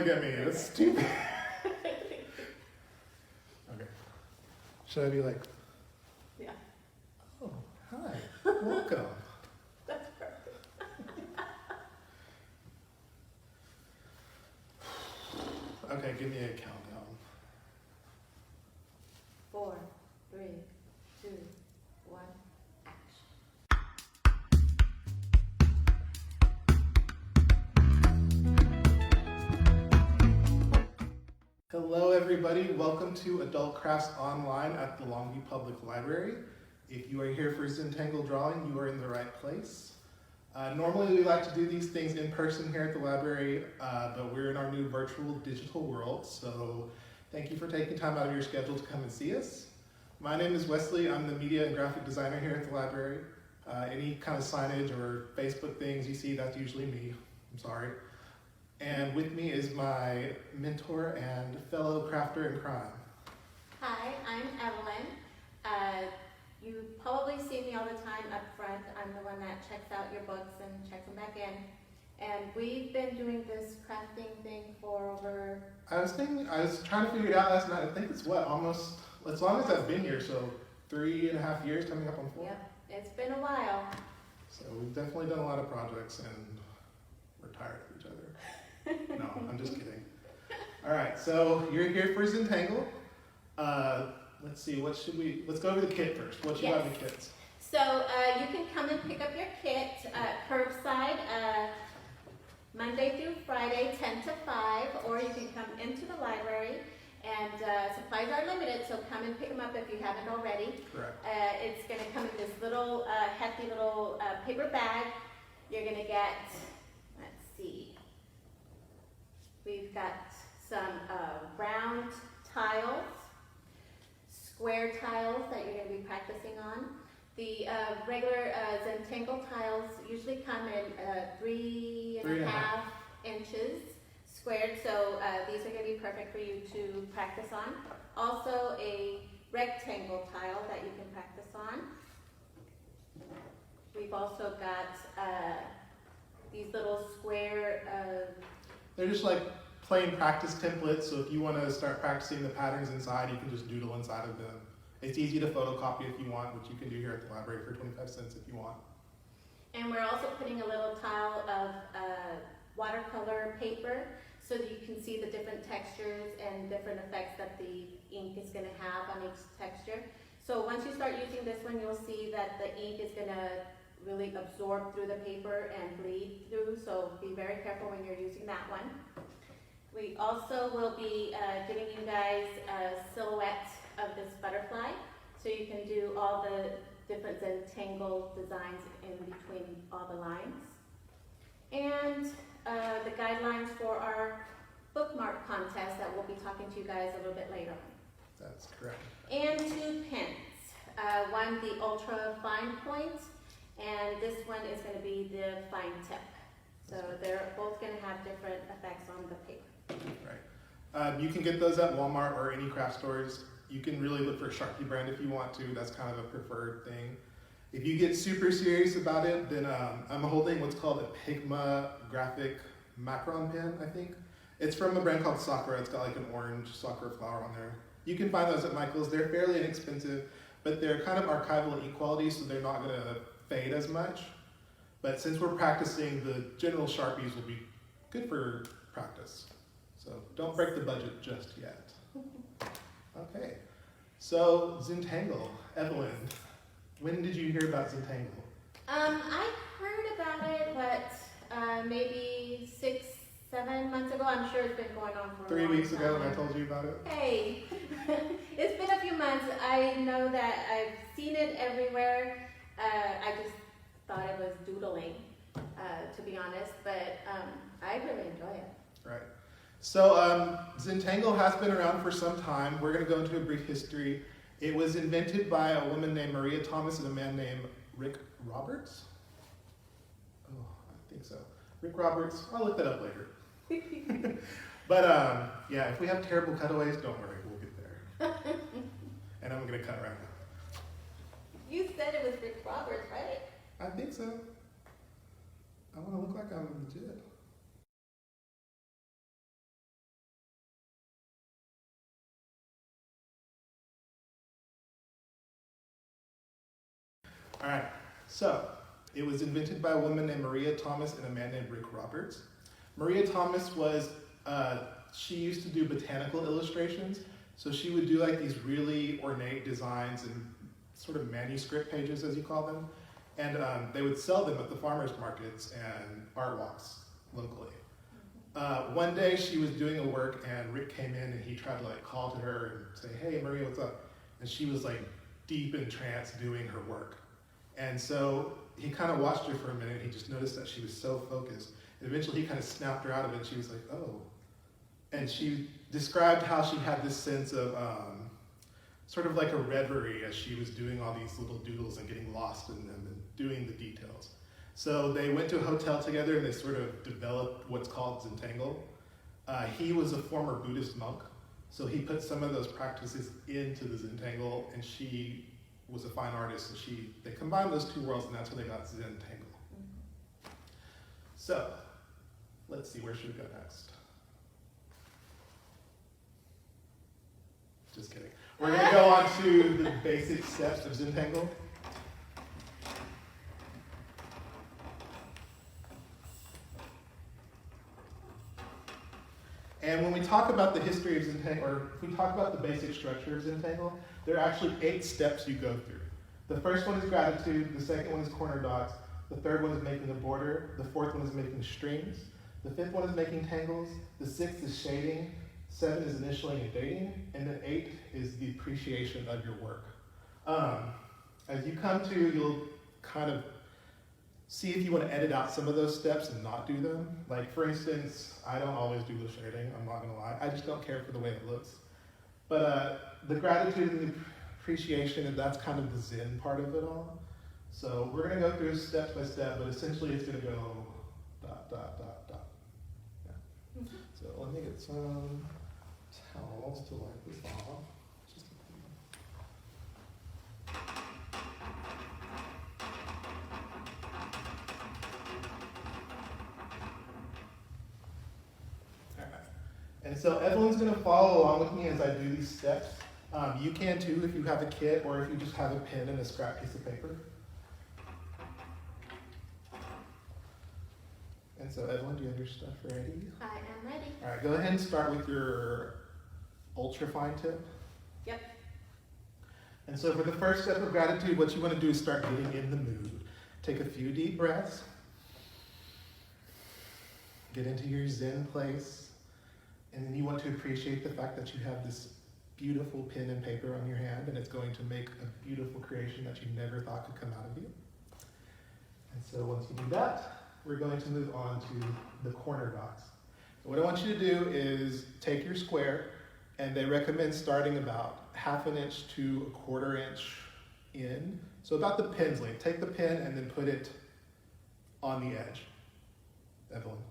look at me. That's stupid. Okay. Should I be like, Yeah. oh, hi, welcome. That's perfect. Okay, give me a countdown. 4, 3, 2, 1, action. Hello everybody, welcome to Adult Crafts Online at the Longview Public Library. If you are here for Zentangle Drawing, you are in the right place. Normally we like to do these things in person here at the library, but we're in our new virtual digital world, so thank you for taking time out of your schedule to come and see us. My name is Wesley, I'm the media and graphic designer here at the library. Any kind of signage or Facebook things you see, that's usually me, I'm sorry. And with me is my mentor and fellow crafter in crime. Hi, I'm Evelyn. You probably see me all the time up front. I'm the one that checks out your books and checks them back in. And we've been doing this crafting thing for over... I was trying to figure it out last night. I think it's almost, as long as I've been here, so 3.5 years, coming up on 4. Yep, it's been a while. So we've definitely done a lot of projects and we're tired of each other. No, I'm just kidding. All right, so you're here for Zentangle. Let's see, let's go over the kit first. What you got in the kits? So you can come and pick up your kit curbside Monday through Friday, 10 to 5, or you can come into the library, and supplies are limited, so come and pick them up if you haven't already. Correct. It's going to come in this little hefty little paper bag. You're going to get, let's see, we've got some round tiles, square tiles that you're going to be practicing on. The regular Zentangle tiles usually come in 3.5 inches squared, so these are going to be perfect for you to practice on. Also a rectangle tile that you can practice on. We've also got these little square... They're just like plain practice templates, so if you want to start practicing the patterns inside, you can just doodle inside of them. It's easy to photocopy if you want, which you can do here at the library for 25 cents if you want. And we're also putting a little tile of watercolor paper so that you can see the different textures and different effects that the ink is going to have on each texture. So once you start using this one, you'll see that the ink is going to really absorb through the paper and bleed through, so be very careful when you're using that one. We also will be giving you guys a silhouette of this butterfly, so you can do all the different Zentangle designs in between all the lines. And the guidelines for our bookmark contest that we'll be talking to you guys a little bit later on. That's correct. And 2 pens. One the ultra fine point, and this one is going to be the fine tip. So they're both going to have different effects on the paper. Right. You can get those at Walmart or any craft stores. You can really look for Sharpie brand if you want to. That's kind of a preferred thing. If you get super serious about it, then I'm holding what's called a Pigma graphic macron pen, I think. It's from a brand called Sakura. It's got like an orange Sakura flower on there. You can find those at Michael's. They're fairly inexpensive, but they're kind of archival and equality, so they're not going to fade as much. But since we're practicing, the general Sharpies will be good for practice. So don't break the budget just yet. Okay, so Zentangle, Evelyn, when did you hear about Zentangle? I heard about it, but maybe 6-7 months ago. I'm sure it's been going on for 3 weeks time. ago when I told you about it? Hey, it's been a few months. I know that I've seen it everywhere. I just thought it was doodling, to be honest, but I really enjoy it. Right. So Zentangle has been around for some time. We're going to go into a brief history. It was invented by a woman named Maria Thomas and a man named Rick Roberts. Oh, I think so. Rick Roberts. I'll look that up later. But yeah, if we have terrible cutaways, don't worry, we'll get there. And I'm going to cut right now. You said it was Rick Roberts, right? I think so. I want to look like I'm legit. So, it was invented by a woman named Maria Thomas and a man named Rick Roberts. Maria Thomas was, she used to do botanical illustrations. So she would do like these really ornate designs and sort of manuscript pages, as you call them. And they would sell them at the farmers markets and art walks locally. One day she was doing a work and Rick came in and he tried to like call to her and say, "Hey Maria, what's up?" And she was like deep in trance doing her work. And so he kind of watched her for a minute. He just noticed that she was so focused. And eventually he kind of snapped her out of it. She was like, "Oh." And she described how she had this sense of sort of like a reverie as she was doing all these little doodles and getting lost in them and doing the details. So they went to a hotel together and they sort of developed what's called Zentangle. He was a former Buddhist monk, so he put some of those practices into the Zentangle, and she was a fine artist, so they combined those two worlds, and that's how they got Zentangle. So, let's see, where should we go next? Just kidding. We're going to go on to the basic steps of Zentangle. And when we talk about the history of Zentangle, or if we talk about the basic structure of Zentangle, there are actually 8 steps you go through. The first one is gratitude, the second one is corner dots, the third one is making a border, the fourth one is making strings, the fifth one is making tangles, the sixth is shading, 7 is initialing and dating, and then 8 is the appreciation of your work. As you come to, you'll kind of see if you want to edit out some of those steps and not do them. Like for instance, I don't always do the shading, I'm not gonna lie. I just don't care for the way it looks. But the gratitude and the appreciation, and that's kind of the Zen part of it all. So we're gonna go through step by step, but essentially it's gonna go dot, dot, dot, dot. Yeah. So let me get some towels to wipe this off. And so Evelyn's going to follow along with me as I do these steps. You can too if you have a kit or if you just have a pen and a scrap piece of paper. And so Evelyn, do you have your stuff ready? I am ready. All right, go ahead and start with your ultra-fine tip. Yep. And so for the first step of gratitude, what you want to do is start getting in the mood. Take a few deep breaths. Get into your Zen place. And then you want to appreciate the fact that you have this beautiful pen and paper on your hand, and it's going to make a beautiful creation that you never thought could come out of you. And so once you do that, we're going to move on to the corner dots. So what I want you to do is take your square, and they recommend starting about 1/2 inch to 1/4 inch in. So about the pen's length. Take the pen and then put it on the edge, Evelyn.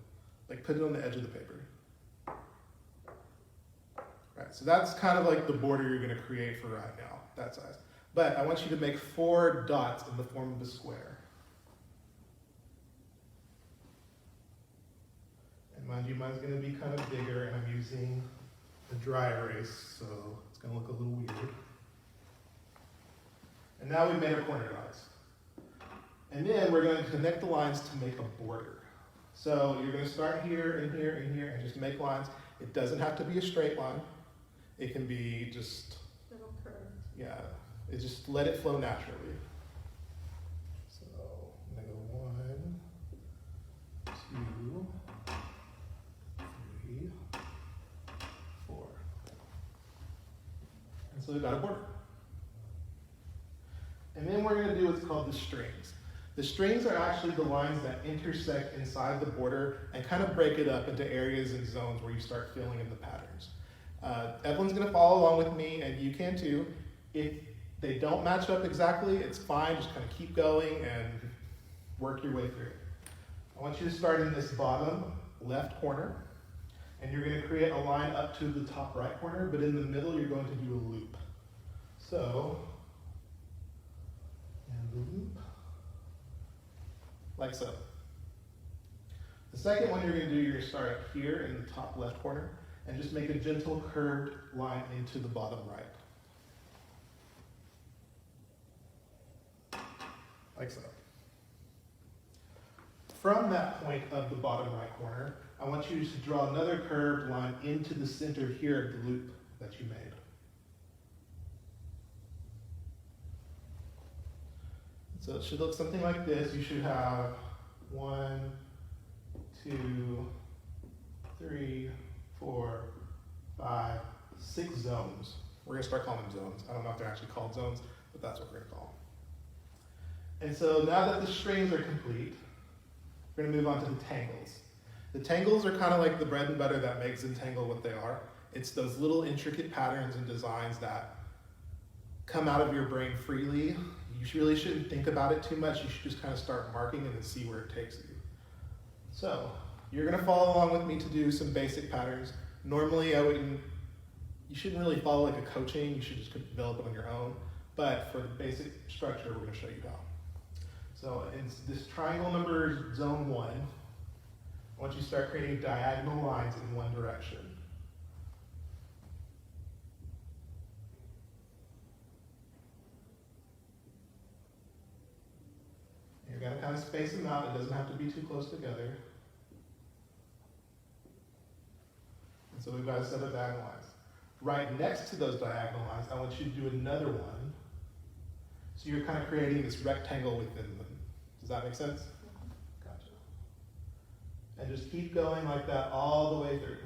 Like put it on the edge of the paper. Right, so that's kind of like the border you're going to create for right now, that size. But I want you to make 4 dots in the form of a square. And mind you, mine's going to be kind of bigger, and I'm using a dry erase, so it's going to look a little weird. And now we've made our corner dots. And then we're going to connect the lines to make a border. So you're going to start here and here and here and just make lines. It doesn't have to be a straight line. It can be just, Little curve. yeah, it just let it flow naturally. So I'm gonna go 1, 2, 3, 4. And so we've got a border. And then we're gonna do what's called the strings. The strings are actually the lines that intersect inside the border and kind of break it up into areas and zones where you start filling in the patterns. Evelyn's going to follow along with me, and you can too. If they don't match up exactly, it's fine. Just kind of keep going and work your way through it. I want you to start in this bottom left corner, and you're going to create a line up to the top right corner, but in the middle you're going to do a loop. So, and the loop, like so. The second one you're going to do, you're going to start up here in the top left corner, and just make a gentle curved line into the bottom right. Like so. from that point of the bottom right corner, I want you to draw another curved line into the center here of the loop that you made. So it should look something like this. You should have 1, 2, 3, 4, 5, 6 zones. We're going to start calling them zones. I don't know if they're actually called zones, but that's what we're going to call them. And so now that the strings are complete, we're going to move on to the tangles. The tangles are kind of like the bread and butter that makes Zentangle what they are. It's those little intricate patterns and designs that come out of your brain freely. You really shouldn't think about it too much. You should just kind of start marking and then see where it takes you. So you're going to follow along with me to do some basic patterns. Normally, you shouldn't really follow like a coaching. You should just develop it on your own. But for the basic structure, we're going to show you how. So in this triangle number zone 1, I want you to start creating diagonal lines in one direction. You're going to kind of space them out. It doesn't have to be too close together. And so we've got a set of diagonal lines. Right next to those diagonal lines, I want you to do another one. So you're kind of creating this rectangle within them. Does that make sense? Gotcha. And just keep going like that all the way through.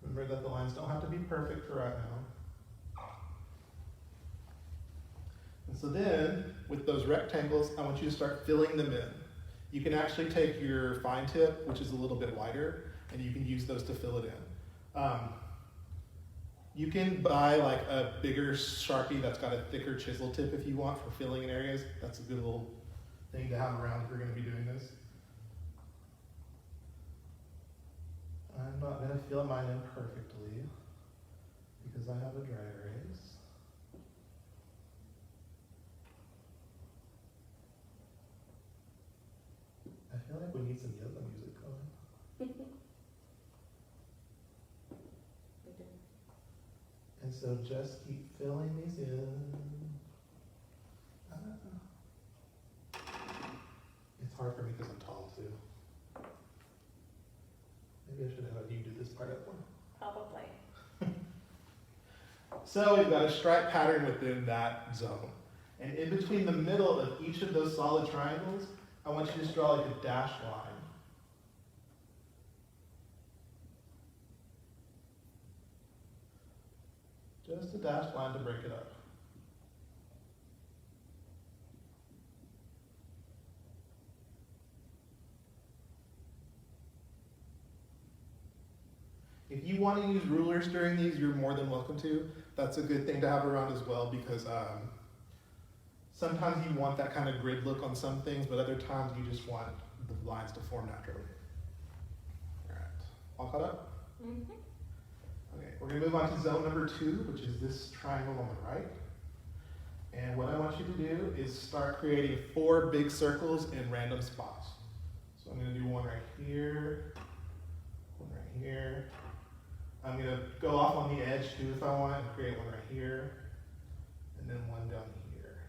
Remember that the lines don't have to be perfect for right now. And so then, with those rectangles, I want you to start filling them in. You can actually take your fine tip, which is a little bit wider, and you can use those to fill it in. You can buy like a bigger Sharpie that's got a thicker chisel tip if you want for filling in areas. That's a good little thing to have around if you're going to be doing this. I'm not going to fill mine in perfectly because I have a dry erase. I feel like we need some yoga music going. And so just keep filling these in. It's hard for me because I'm tall too. Maybe I should have you do this part up one. Probably. So we've got a stripe pattern within that zone. And in between the middle of each of those solid triangles, I want you to just draw like a dashed line. Just a dashed line to break it up. If you want to use rulers during these, you're more than welcome to. That's a good thing to have around as well because sometimes you want that kind of grid look on some things, but other times you just want the lines to form naturally. All right, all caught up? Mm-hmm. Okay, we're going to move on to zone number 2, which is this triangle on the right. And what I want you to do is start creating 4 big circles in random spots. So I'm going to do one right here, one right here. I'm going to go off on the edge too if I want and create one right here, and then one down here.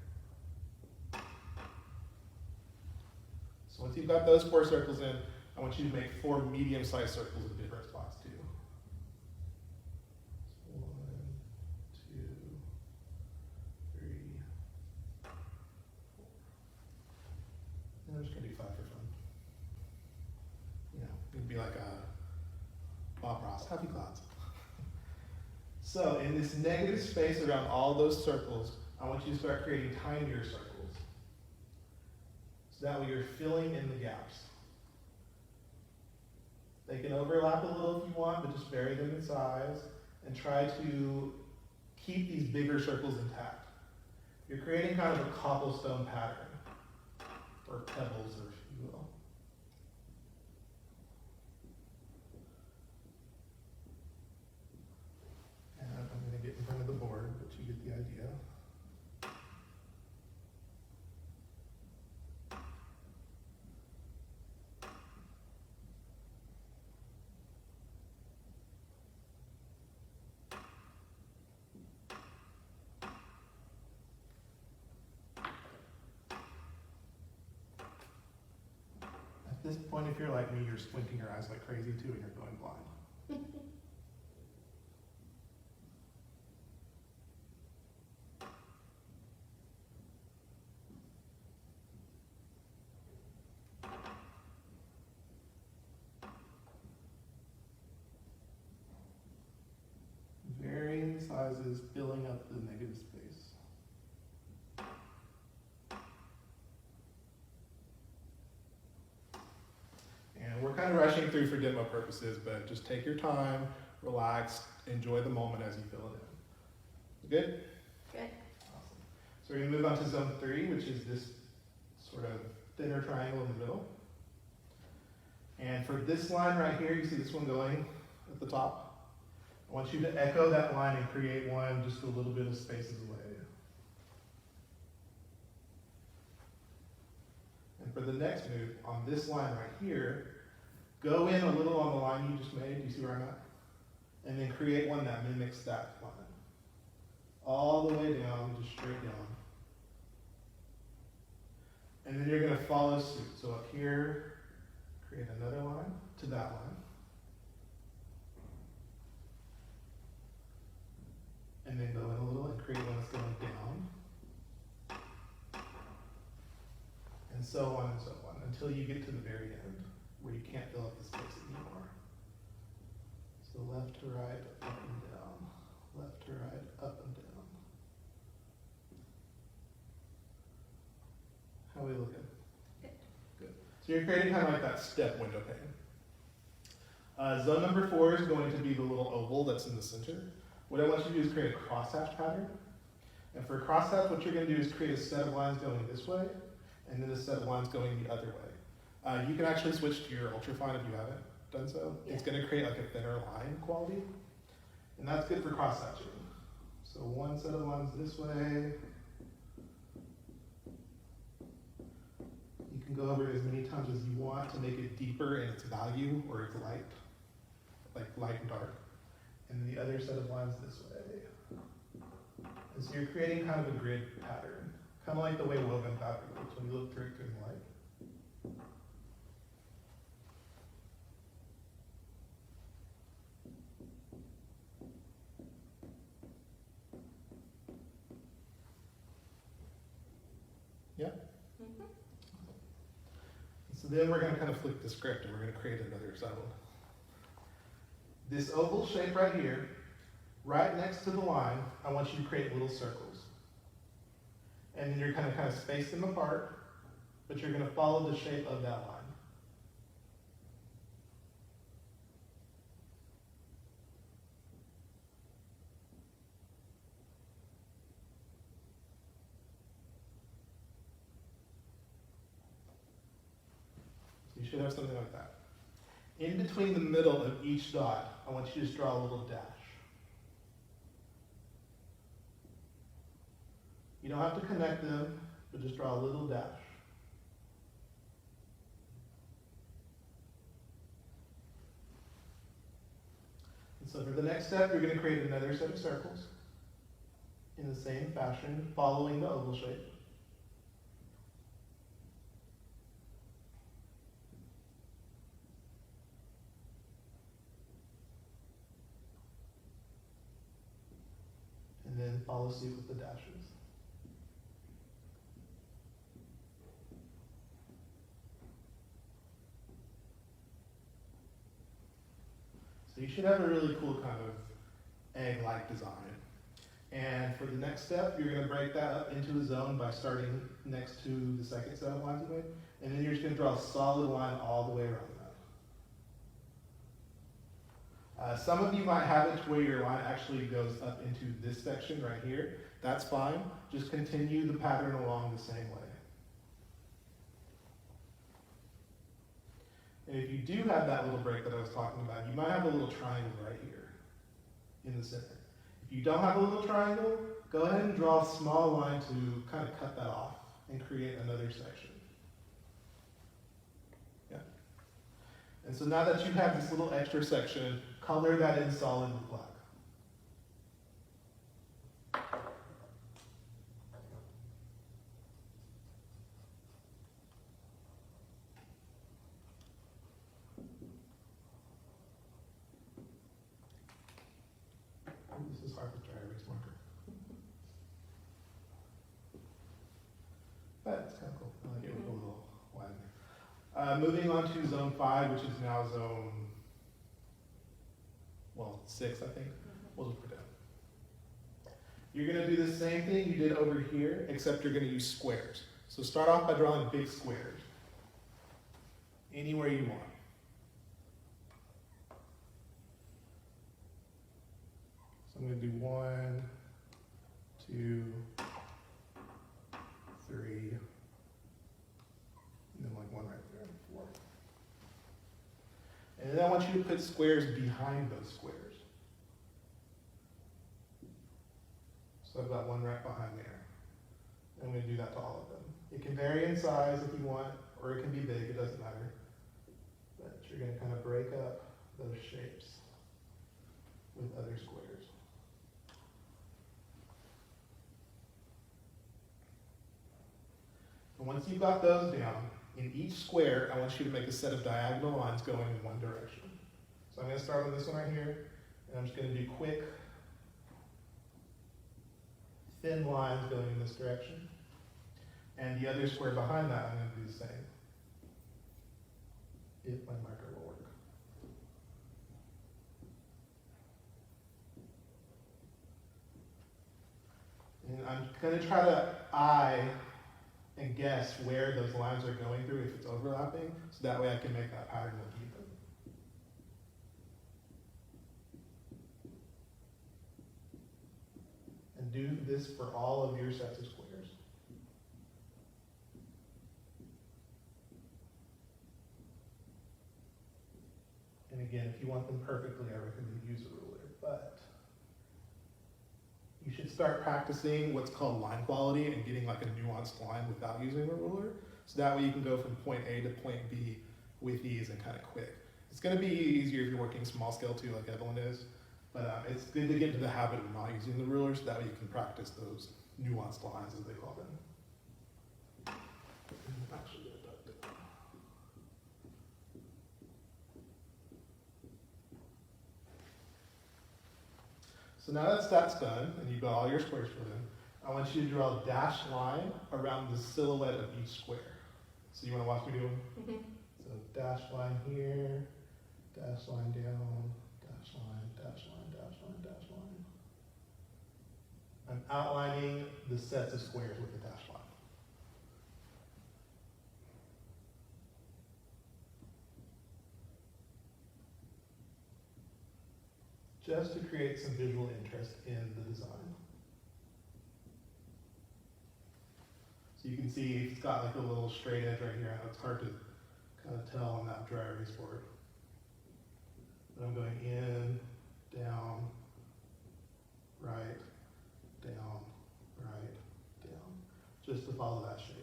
So once you've got those 4 circles in, I want you to make 4 medium-sized circles in different spots too. So 1, 2, 3, 4. And I'm just going to do 5 for fun. You know, it'd be like a Bob Ross, happy clouds. So in this negative space around all those circles, I want you to start creating tinier circles. So that way you're filling in the gaps. They can overlap a little if you want, but just vary them in size and try to keep these bigger circles intact. You're creating kind of a cobblestone pattern, or pebbles, or if you will. And I'm going to get in front of the board, but you get the idea. this point, if you're like me, you're squinting your eyes like crazy too, and you're going blind. Varying sizes, filling up the negative space. And we're kind of rushing through for demo purposes, but just take your time, relax, enjoy the moment as you fill it in. Good? Good. Awesome. So we're going to move on to zone 3, which is this sort of thinner triangle in the middle. And for this line right here, you see this one going at the top? I want you to echo that line and create one just a little bit of spaces away. And for the next move, on this line right here, go in a little on the line you just made. Do you see where I'm at? And then create one that mimics that line. All the way down, just straight down. And then you're going to follow suit. So up here, create another line to that line. And then go in a little and create one that's going down. And so on and so on, until you get to the very end, where you can't fill up the space anymore. So left to right, up and down. Left to right, up and down. How are we looking? Good. Good. So you're creating kind of like that step window pane. Zone number 4 is going to be the little oval that's in the center. What I want you to do is create a crosshatch pattern. And for a crosshatch, what you're going to do is create a set of lines going this way, and then a set of lines going the other way. You can actually switch to your ultrafine if you haven't done so. Yeah. It's going to create like a thinner line quality, and that's good for crosshatching. So one set of lines this way. You can go over it as many times as you want to make it deeper in its value or its light, like light and dark. And then the other set of lines this way. And so you're creating kind of a grid pattern, kind of like the way woven fabric looks when you look through it through the light. Yeah? Mm-hmm. So then we're going to kind of flip the script and we're going to create another zone. This oval shape right here, right next to the line, I want you to create little circles. And then you're going to kind of space them apart, but you're going to follow the shape of that line. So you should have something like that. In between the middle of each dot, I want you to just draw a little dash. You don't have to connect them, but just draw a little dash. And so for the next step, you're going to create another set of circles in the same fashion, following the oval shape. And then follow suit with the dashes. So you should have a really cool kind of egg-like design. And for the next step, you're going to break that up into a zone by starting next to the second set of lines you made. And then you're just going to draw a solid line all the way around that. Some of you might have it to where your line actually goes up into this section right here. That's fine. Just continue the pattern along the same way. And if you do have that little break that I was talking about, you might have a little triangle right here in the center. If you don't have a little triangle, go ahead and draw a small line to kind of cut that off and create another section. Yeah. And so now that you have this little extra section, color that in solid with black. Moving on to zone 5, which is now zone, well, 6, I think. We'll just put down. You're going to do the same thing you did over here, except you're going to use squares. So start off by drawing big squares, anywhere you want. So I'm going to do 1, 2, 3, and then like 1 right there, 4. And then I want you to put squares behind those squares. So I've got 1 right behind there. I'm going to do that to all of them. It can vary in size if you want, or it can be big, it doesn't matter. But you're going to kind of break up those shapes with other squares. And once you've got those down, in each square, I want you to make a set of diagonal lines going in one direction. So I'm going to start on this one right here, and I'm just going to do quick, thin lines going in this direction. And the other square behind that, I'm going to do the same, if my marker will work. And I'm going to try to eye and guess where those lines are going through if it's overlapping, so that way I can make that pattern look even. And do this for all of your sets of squares. And again, if you want them perfectly, I recommend use a ruler, but you should start practicing what's called line quality and getting like a nuanced line without using a ruler. So that way you can go from point A to point B with ease and kind of quick. It's going to be easier if you're working small scale too, like Evelyn is. But it's good to get into the habit of not using the ruler so that way you can practice those nuanced lines, as they call them. Actually, so now that that's done, and you've got all your squares filled in, I want you to draw a dashed line around the silhouette of each square. So you want to watch me do them? Mm-hmm. So dashed line here, dashed line down, dashed line, dashed line, dashed line, dashed line. I'm outlining the sets of squares with the dashed line. Just to create some visual interest in the design. So you can see it's got like a little straight edge right here. I know it's hard to kind of tell on that dry erase board. But I'm going in, down, right, down, just to follow that shape.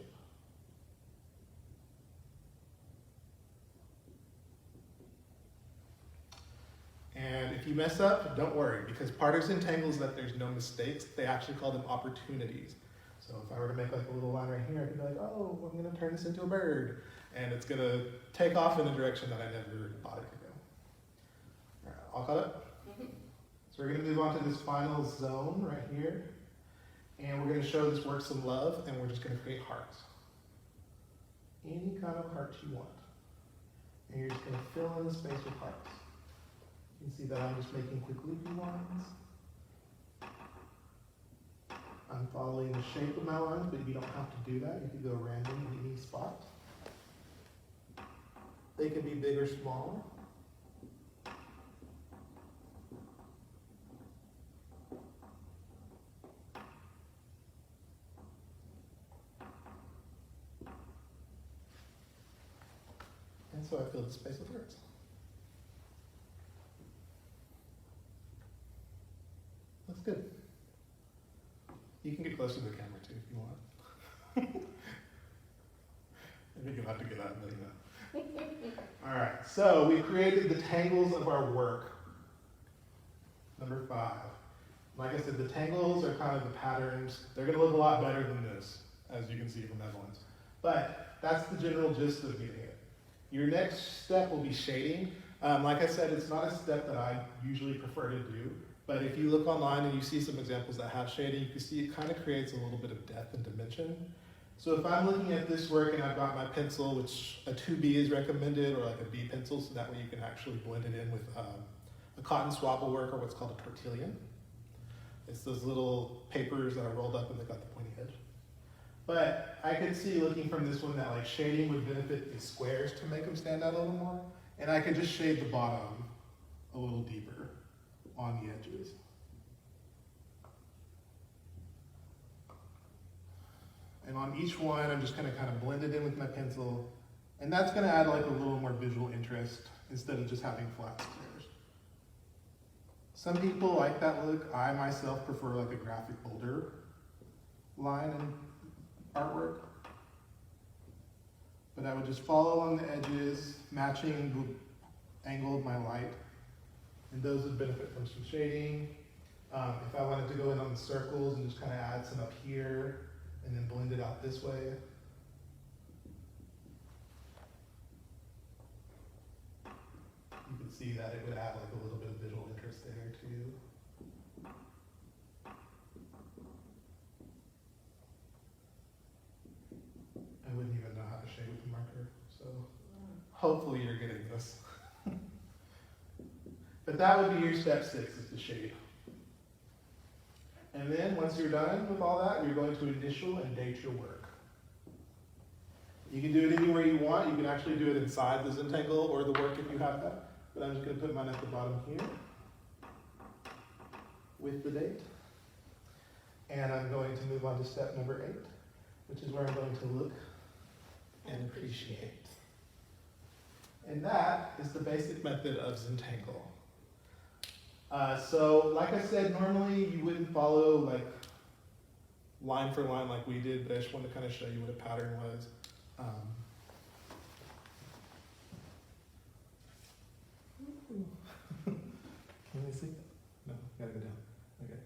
And if you mess up, don't worry, because part of Zentangle is that there's no mistakes. They actually call them opportunities. So if I were to make like a little line right here, I could be like, oh, I'm going to turn this into a bird. And it's going to take off in a direction that I never thought it could go. All right, all caught up? Mm-hmm. So we're going to move on to this final zone right here. And we're going to show this work some love, and we're just going to create hearts. Any kind of heart you want. And you're just going to fill in the space with hearts. You can see that I'm just making quick loopy lines. I'm following the shape of my lines, but you don't have to do that. You can go random in any spot. They can be big or small. And so I fill the space with words. Looks good. You can get closer to the camera too if you want. Maybe you'll have to get out and let you know. All right, so we created the tangles of our work. Number 5. Like I said, the tangles are kind of the patterns. They're going to look a lot better than this, as you can see from Evelyn's. But that's the general gist of getting it. Your next step will be shading. Like I said, it's not a step that I usually prefer to do. But if you look online and you see some examples that have shading, you can see it kind of creates a little bit of depth and dimension. So if I'm looking at this work and I've got my pencil, which a 2B is recommended, or like a B pencil, so that way you can actually blend it in with a cotton swabble work, or what's called a tortilla. It's those little papers that are rolled up and they've got the pointy edge. But I could see looking from this one that like shading would benefit these squares to make them stand out a little more. And I could just shade the bottom a little deeper on the edges. And on each one, I'm just gonna kind of blend it in with my pencil. And that's gonna add like a little more visual interest instead of just having flat squares. Some people like that look. I myself prefer like a graphic boulder line in artwork. But I would just follow on the edges, matching the angle of my light. And those would benefit from some shading. If I wanted to go in on the circles and just kind of add some up here and then blend it out this way. You can see that it would add like a little bit of visual interest there too. I wouldn't even know how to shade with a marker, so hopefully you're getting this. But that would be your step 6, is to shade. And then once you're done with all that, you're going to initial and date your work. You can do it anywhere you want. You can actually do it inside the Zentangle or the work if you have that. But I'm just going to put mine at the bottom here with the date. And I'm going to move on to step number 8, which is where I'm going to look and appreciate. And that is the basic method of Zentangle. So like I said, normally you wouldn't follow like line for line like we did, but I just wanted to kind of show you what a pattern was. Can we see? No, gotta go down. Okay.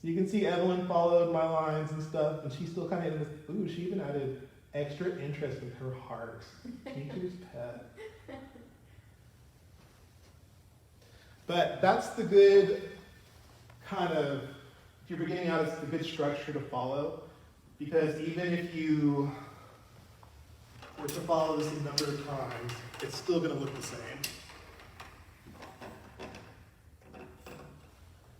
So you can see Evelyn followed my lines and stuff, and she still kind of, ooh, she even added extra interest with her heart. Teacher's pet. But that's the good kind of, if you're beginning out, it's the good structure to follow. Because even if you were to follow this a number of times, it's still going to look the same.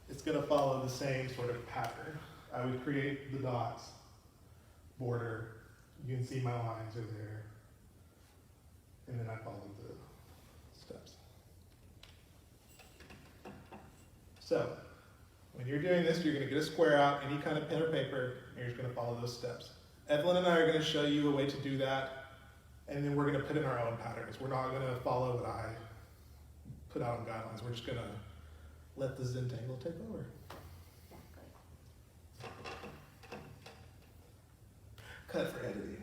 It's going to follow the same sort of pattern. I would create the dots, border, you can see my lines are there, and then I follow the steps. So, when you're doing this, you're going to get a square out, any kind of pen or paper, and you're just going to follow those steps. Evelyn and I are going to show you a way to do that, and then we're going to put in our own patterns. We're not going to follow what I put out in guidelines. We're just going to let the Zentangle take over. Cut for editing.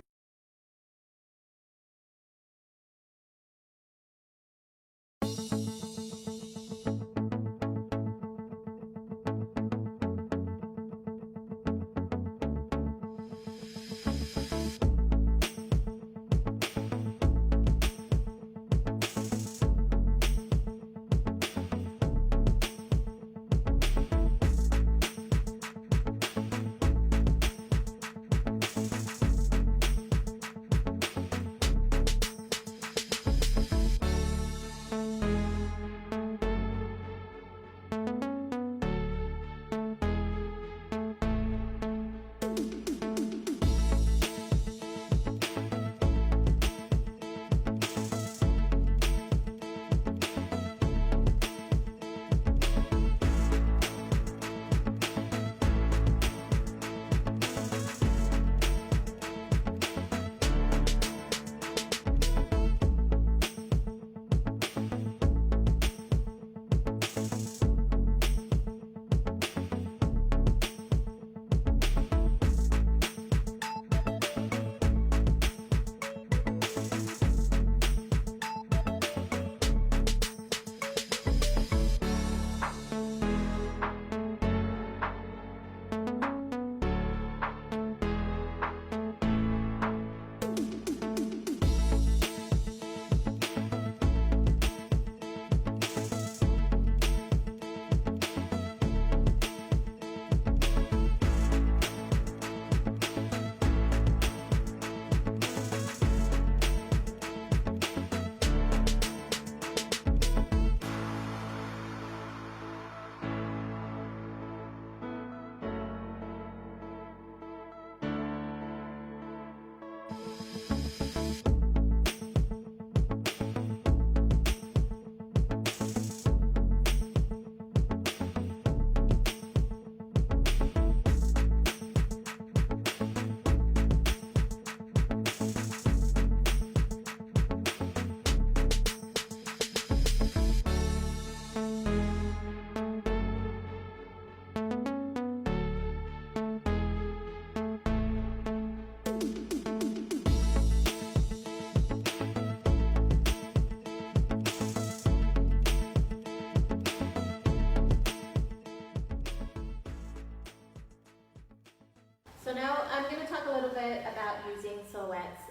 So now I'm going to talk a little bit about using silhouettes.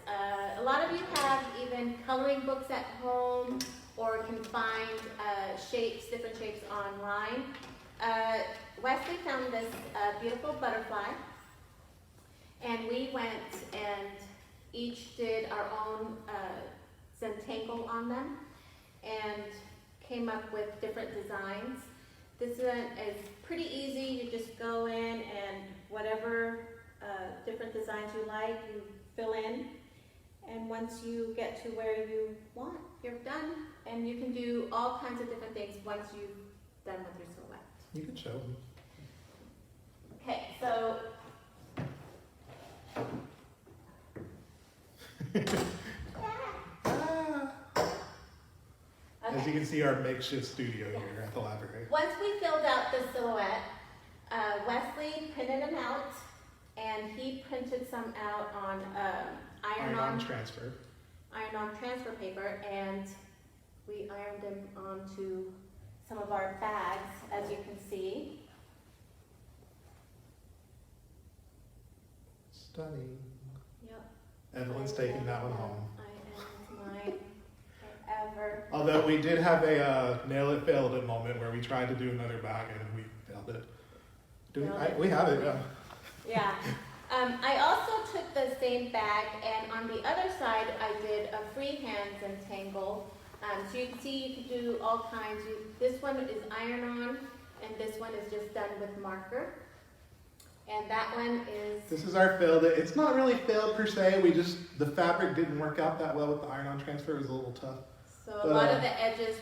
A lot of you have even coloring books at home or can find shapes, different shapes online. Wesley found this beautiful butterfly, and we went and each did our own Zentangle on them and came up with different designs. This one is pretty easy. You just go in and whatever different designs you like, you fill in. And once you get to where you want, you're done. And you can do all kinds of different things once you've done with your silhouette. You can show them. Okay, so As you can see, our makeshift studio here at the library. once we filled out the silhouette, Wesley printed them out, and he printed some out on iron-on transfer. transfer paper, and we ironed them onto some of our bags, as you can see. Stunning. Yep. Evelyn's taking that one home. I am mine forever. Although we did have a nail it failed it moment where we tried to do another bag and we failed it. We have it, yeah. Yeah. I also took the same bag, and on the other side, I did a freehand Zentangle. So you can see you can do all kinds. This one is iron-on, and this one is just done with marker. And that one is... This is our failed. It's not really failed per se. The fabric didn't work out that well with the iron-on transfer. It was a little tough. So a lot of the edges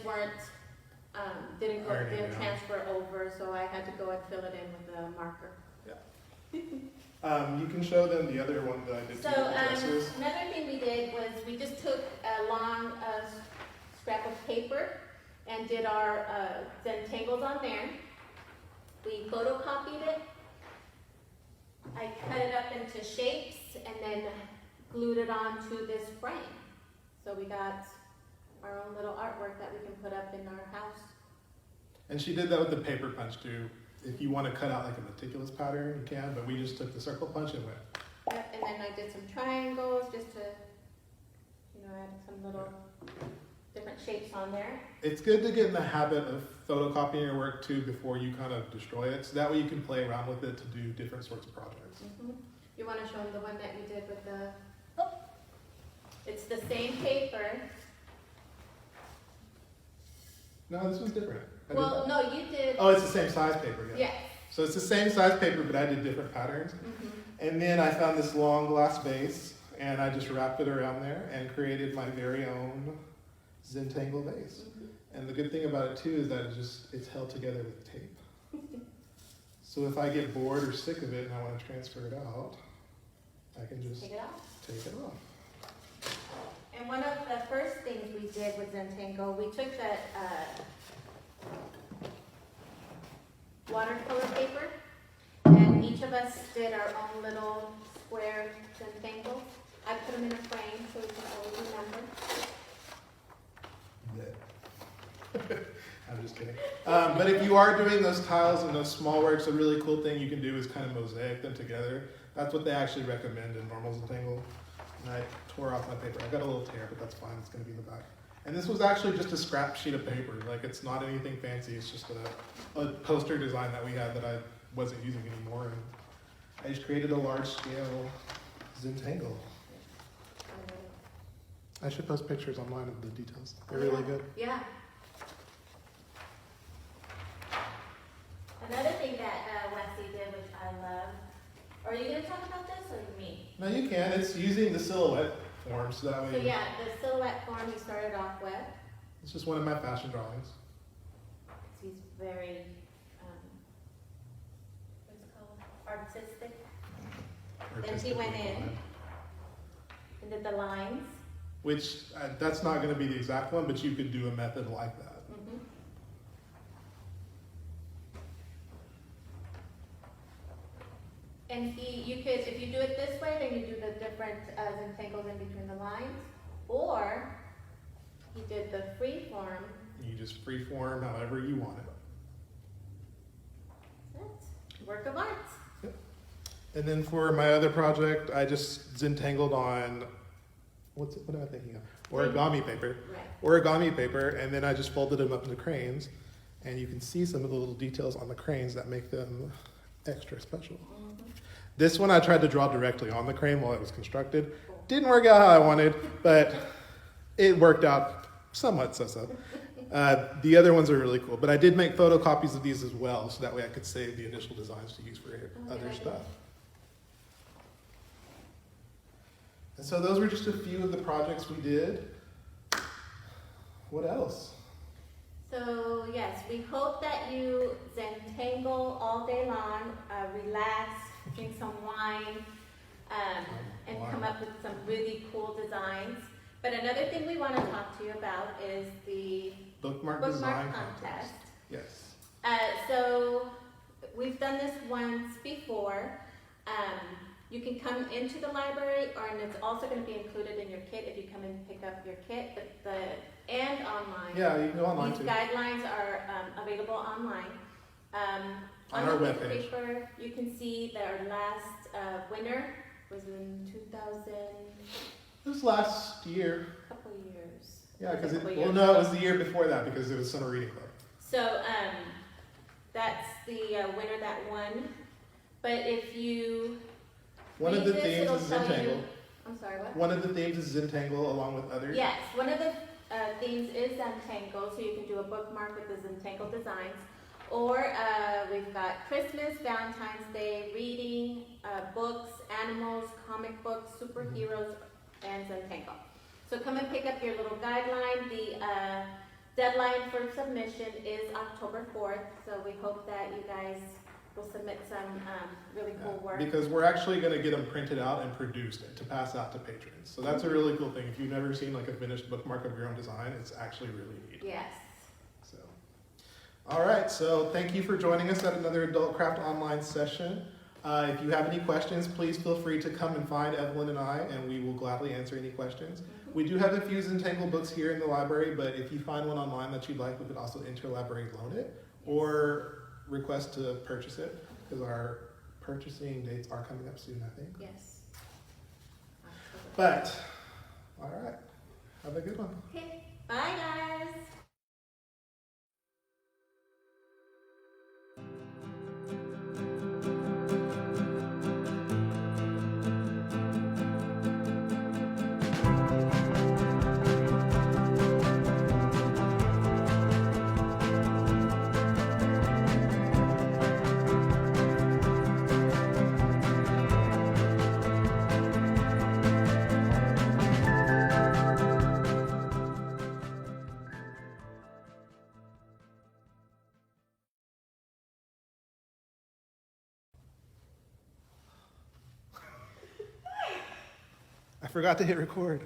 didn't Ironing down. transfer over, so I had to go and fill it in with a marker. You can show them the other one that I did So too, the dresses. another thing we did was we just took a long scrap of paper and did our Zentangles on there. We photocopied it. I cut it up into shapes and then glued it onto this frame. So we got our own little artwork that we can put up in our house. And she did that with the paper punch too. If you want to cut out like a meticulous pattern, you can, but we just took the circle punch and went. Yep, and then I did some triangles just to, add some little different shapes on there. It's good to get in the habit of photocopying your work too before you kind of destroy it. So that way you can play around with it to do different sorts of projects. Mm-hmm. You want to show them the one that you did with the... Oh. It's the same paper. No, this one's different. Well, no, you did... Oh, it's the same size paper, yeah. Yes. So it's the same size paper, but I did different patterns. Mm-hmm. And then I found this long glass vase, and I just wrapped it around there and created my very own Zentangle vase. Mm-hmm. And the good thing about it too is that it's held together with tape. So if I get bored or sick of it and I want to transfer it out, I can just take it off. take it off. And one of the first things we did with Zentangle, we took that watercolor paper, and each of us did our own little square Zentangle. I put them in a frame so we can always remember. I'm just kidding. But if you are doing those tiles and those small works, a really cool thing you can do is kind of mosaic them together. That's what they actually recommend in normal Zentangle. And I tore off my paper. I got a little tear, but that's fine. It's going to be in the back. And this was actually just a scrap sheet of paper. Like, it's not anything fancy. It's just a poster design that we had that I wasn't using anymore. And I just created a large-scale Zentangle. I should post pictures online of the details. They're really good. Yeah. Another thing that Wesley did, which I love. Are you going to talk about this or me? No, you can. It's using the silhouette form, so that way. So yeah, the silhouette form he started off with. It's just one of my fashion drawings. He's very, what's it called? Artistic. Then he went in and did the lines. Which, that's not going to be the exact one, but you could do a method like that. Mm-hmm. And you could, if you do it this way, then you do the different Zentangles in between the lines, or he did the free form. You just free form however you want it. That's it. Work of art. Yep. And then for my other project, I just Zentangled on, what am I thinking of? Origami paper. Right. Origami paper, and then I just folded them up into cranes. And you can see some of the little details on the cranes that make them extra special. Mm-hmm. This one I tried to draw directly on the crane while it was constructed. Didn't work out how I wanted, but it worked out somewhat so-so. The other ones are really cool, but I did make photocopies of these as well, so that way I could save the initial designs to use for other stuff. And so those were just a few of the projects we did. What else? So yes, we hope that you Zentangle all day long, relax, drink some wine, and come up with some really cool designs. But another thing we want to talk to you about is the Bookmark Bookmark Design Contest. Yes. So we've done this once before. You can come into the library, and it's also going to be included in your kit if you come and pick up your kit, and online. Yeah, you can go online These too. guidelines are available online. On our the webpage. paper, you can see that our last winner was in 2000, It was last year. couple years. Yeah, because Couple it years. was the year before that because it was Summer Reading Club. So that's the winner that won. But if you One of read the this, themes it'll is tell you- Zentangle. I'm sorry, what? One of the themes is Zentangle along with others. Yes, one of the themes is Zentangle, so you can do a bookmark with the Zentangle designs. Or we've got Christmas, Valentine's Day, reading, books, animals, comic books, superheroes, and Zentangle. So come and pick up your little guideline. The deadline for submission is October 4th, so we hope that you guys will submit some really cool work. Because we're actually going to get them printed out and produced to pass out to patrons. So that's a really cool thing. If you've never seen like a finished bookmark of your own design, it's actually really neat. Yes. So, all right. So thank you for joining us at another Adult Craft Online session. If you have any questions, please feel free to come and find Evelyn and I, and we will gladly answer any questions. Mm-hmm. We do have a few Zentangle books here in the library, but if you find one online that you'd like, we could also interlibrary loan it or request to purchase it, because our purchasing dates are coming up soon, I think. Yes. October. But, all right, have a good one. Okay, bye guys. I forgot to hit record.